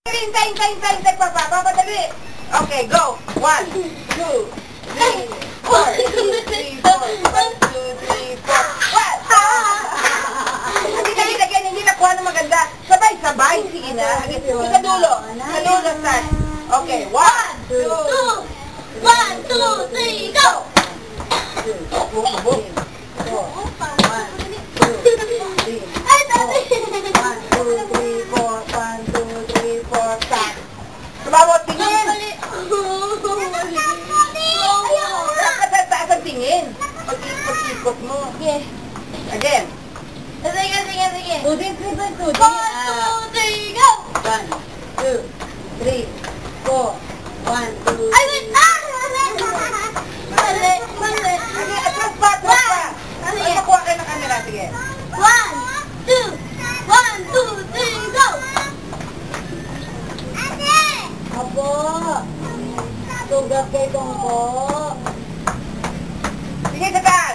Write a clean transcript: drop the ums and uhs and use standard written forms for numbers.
Hintay, papadali. Okay, go. 1, 2, 3, 4. 1, 2, 3, 4. 1, 2, 3, 4. Hindi nakuha na maganda. Sabay. Sige na. Sa dulo. Start. Okay, 1, 2, 1, 2, 3, go! 1, 2, 3, 4. 1, 2, 3, 4. Start. Tumawag, tingin. Saan tingin? Pag-ikot mo. Yes. Again. Sige. 2, 3, 4. 1, 2, 3, go! 1, 2, 3, 4. 1, 2, Ay, wait! Mali. atras pa. Makuha kayo ng camera. Sige. 1, 2, 3, go! Apo. Tugap kay Tongko. Sige, kata.